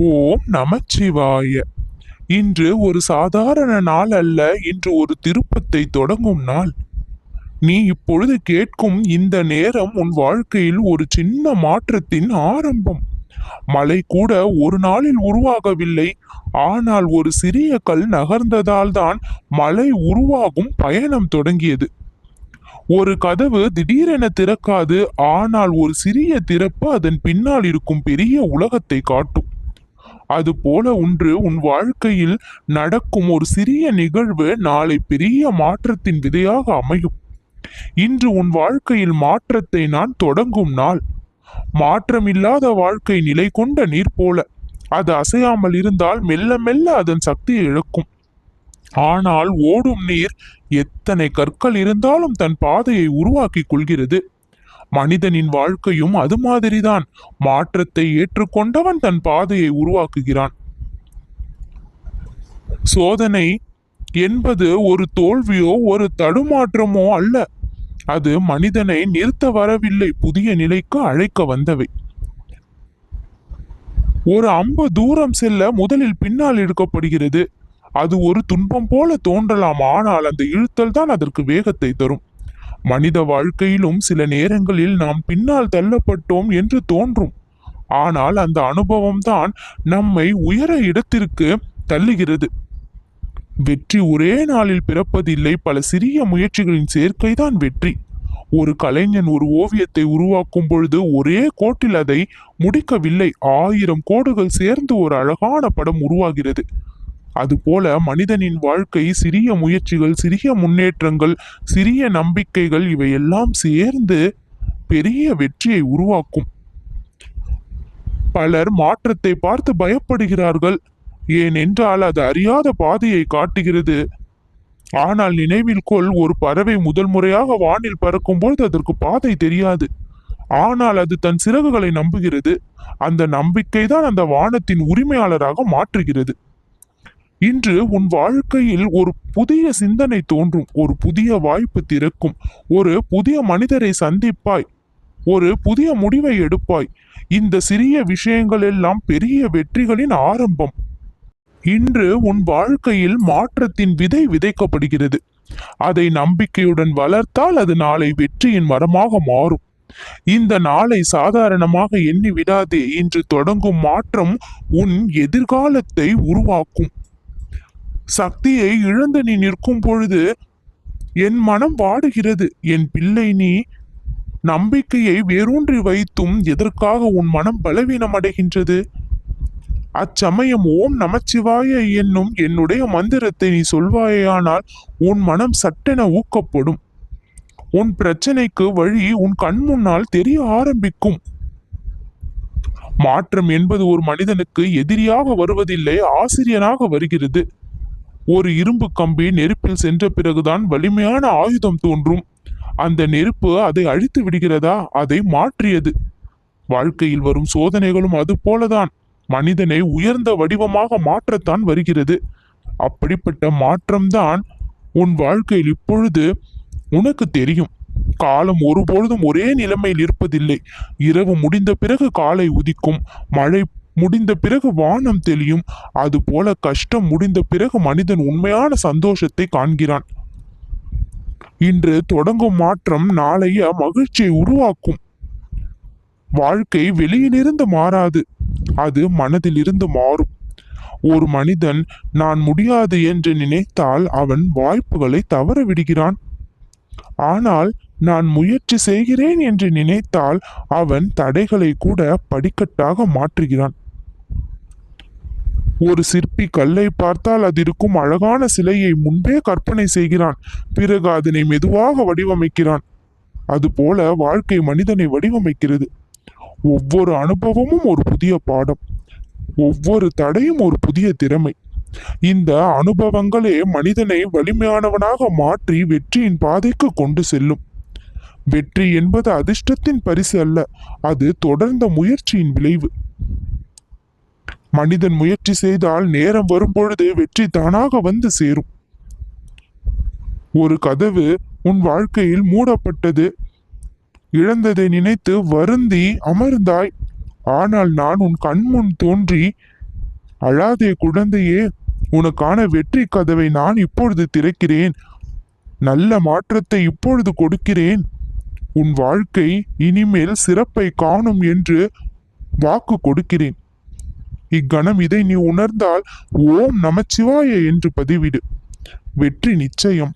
ஓம் நமச்சிவாய. இன்று ஒரு சாதாரண நாள் அல்ல, இன்று ஒரு திருப்பத்தை தொடங்கும் நாள். நீ இப்பொழுது கேட்கும் இந்த நேரம் உன் வாழ்க்கையில் ஒரு சின்ன மாற்றத்தின் ஆரம்பம். மலை கூட ஒரு நாளில் உருவாகவில்லை. ஆனால் ஒரு சிறிய கல் நகர்ந்ததால் தான் மலை உருவாகும் பயணம் தொடங்கியது. ஒரு கதவு திடீரென திறக்காது, ஆனால் ஒரு சிறிய திறப்பு அதன் பின்னால் இருக்கும் பெரிய உலகத்தை காட்டும். அதுபோல ஒன்று உன் வாழ்க்கையில் நடக்கும் ஒரு சிறிய நிகழ்வு நாளை பெரிய மாற்றத்தின் விதையாக அமையும். இன்று உன் வாழ்க்கையில் மாற்றத்தை நான் தொடங்கும் நாள். மாற்றமில்லாத வாழ்க்கை நிலை கொண்ட நீர் போல. அது அசையாமல் இருந்தால் மெல்ல மெல்ல அதன் சக்தியை இழக்கும். ஆனால் ஓடும் நீர் எத்தனை கற்கள் இருந்தாலும் தன் பாதையை உருவாக்கிக் கொள்கிறது. மனிதனின் வாழ்க்கையும் அது மாதிரிதான். மாற்றத்தை ஏற்றுக்கொண்டவன் தன் பாதையை உருவாக்குகிறான். சோதனை என்பது ஒரு தோல்வியோ ஒரு தடுமாற்றமோ அல்ல. அது மனிதனை நிறுத்த வரவில்லை, புதிய நிலைக்கு அழைக்க வந்தவை. ஒரு அம்பு தூரம் செல்ல முதலில் பின்னால் இழுக்கப்படுகிறது. அது ஒரு துன்பம் போல தோன்றலாம், ஆனால் அந்த இழுத்தல் தான் அதற்கு வேகத்தை தரும். மனித வாழ்க்கையிலும் சில நேரங்களில் நாம் பின்னால் தள்ளப்பட்டோம் என்று தோன்றும். ஆனால் அந்த அனுபவம்தான் நம்மை உயர இடத்திற்கு தள்ளுகிறது. வெற்றி ஒரே நாளில் பிறப்பதில்லை, பல சிறிய முயற்சிகளின் சேர்க்கைதான் வெற்றி. ஒரு கலைஞன் ஒரு ஓவியத்தை உருவாக்கும் பொழுது ஒரே கோட்டில் அதை முடிக்கவில்லை, 1000 கோடுகள் சேர்ந்து ஒரு அழகான படம் உருவாகிறது. அதுபோல மனிதனின் வாழ்க்கை சிறிய முயற்சிகள், சிறிய முன்னேற்றங்கள், சிறிய நம்பிக்கைகள், இவையெல்லாம் சேர்ந்து பெரிய வெற்றியை உருவாக்கும். பலர் மாற்றத்தை பார்த்து பயப்படுகிறார்கள், ஏனென்றால் அது அறியாத பாதையை காட்டுகிறது. ஆனால் நினைவில் கொள், ஒரு பறவை முதல் முறையாக வானில் பறக்கும்போது அதற்கு பாதை தெரியாது. ஆனால் அது தன் சிறகுகளை நம்புகிறது. அந்த நம்பிக்கை தான் அந்த வானத்தின் உரிமையாளராக மாற்றுகிறது. இன்று உன் வாழ்க்கையில் ஒரு புதிய சிந்தனை தோன்றும், ஒரு புதிய வாய்ப்பு திறக்கும், ஒரு புதிய மனிதரை சந்திப்பாய், ஒரு புதிய முடிவை எடுப்பாய். இந்த சிறிய விஷயங்கள் எல்லாம் பெரிய வெற்றிகளின் ஆரம்பம். இன்று உன் வாழ்க்கையில் மாற்றத்தின் விதை விதைக்கப்படுகிறது. அதை நம்பிக்கையுடன் வளர்த்தால் அது நாளை வெற்றியின் மரமாக மாறும். இந்த நாளை சாதாரணமாக எண்ணி விடாதே. இன்று தொடங்கும் மாற்றம் உன் எதிர்காலத்தை உருவாக்கும். சக்தியை இழந்து நீ நிற்கும் பொழுது என் மனம் வாடுகிறது. என் பிள்ளை, நீ நம்பிக்கையை வேரூன்றி வைத்தும் எதற்காக உன் மனம் பலவீனம் அடைகின்றது? அச்சமயம் ஓம் நமச்சிவாய என்னும் என்னுடைய மந்திரத்தை நீ சொல்வாயானால் உன் மனம் சட்டென ஊக்கப்படும். உன் பிரச்சனைக்கு வழி உன் கண் முன்னால் தெரிய ஆரம்பிக்கும். மாற்றம் என்பது ஒரு மனிதனுக்கு எதிரியாக வருவதில்லை, ஆசிரியனாக வருகிறது. ஒரு இரும்பு கம்பி நெருப்பில் சென்ற பிறகுதான் வலிமையான ஆயுதம் தோன்றும். அந்த நெருப்பு அதை அழித்து விடுகிறதா? அதை மாற்றியது. வாழ்க்கையில் வரும் சோதனைகளும் அது போலதான் மனிதனை உயர்ந்த வடிவமாக மாற்றத்தான் வருகிறது. அப்படிப்பட்ட மாற்றம்தான் உன் வாழ்க்கையில் இப்பொழுது உனக்கு தெரியும். காலம் ஒருபொழுதும் ஒரே நிலைமையில் இருப்பதில்லை. இரவு முடிந்த பிறகு காலை உதிக்கும், மழை முடிந்த பிறகு வானம் தெளியும். அதுபோல கஷ்டம் முடிந்த பிறகு மனிதன் உண்மையான சந்தோஷத்தை காண்கிறான். இன்று தொடங்கும் மாற்றம் நாளைய மகிழ்ச்சியை உருவாக்கும். வாழ்க்கை வெளியிலிருந்து மாறாது, அது மனதிலிருந்து மாறும். ஒரு மனிதன் நான் முடியாது என்று நினைத்தால் அவன் வாய்ப்புகளை தவற விடுகிறான். ஆனால் நான் முயற்சி செய்கிறேன் என்று நினைத்தால் அவன் தடைகளை கூட படிக்கட்டாக மாற்றுகிறான். ஒரு சிற்பி கல்லை பார்த்தால் அதிருக்கும் அழகான சிலையை முன்பே கற்பனை செய்கிறான், பிறகு அதனை மெதுவாக வடிவமைக்கிறான். அதுபோல வாழ்க்கை மனிதனை வடிவமைக்கிறது. ஒவ்வொரு அனுபவமும் ஒரு புதிய பாடம், ஒவ்வொரு தடையும் ஒரு புதிய திறமை. இந்த அனுபவங்களே மனிதனை வலிமையானவனாக மாற்றி வெற்றியின் பாதைக்கு கொண்டு செல்லும். வெற்றி என்பது அதிர்ஷ்டத்தின் பரிசு அல்ல, அது தொடர்ந்த முயற்சியின் விளைவு. மனிதன் முயற்சி செய்தால் நேரம் வரும்பொழுது வெற்றி தானாக வந்து சேரும். ஒரு கதவு உன் வாழ்க்கையில் மூடப்பட்டது. இழந்ததை நினைத்து வருந்தி அமர்ந்தாய். ஆனால் நான் உன் கண்முன் தோன்றி அழாதே குழந்தையே, உனக்கான வெற்றி கதவை நான் இப்பொழுது திறக்கிறேன். நல்ல மாற்றத்தை இப்பொழுது கொடுக்கிறேன். உன் வாழ்க்கை இனிமேல் சிறப்பை காணும் என்று வாக்கு கொடுக்கிறேன். இக்கணம் இதை நீ உணர்ந்தால் ஓம் நமச்சிவாய என்று பதிவிடு. வெற்றி நிச்சயம்.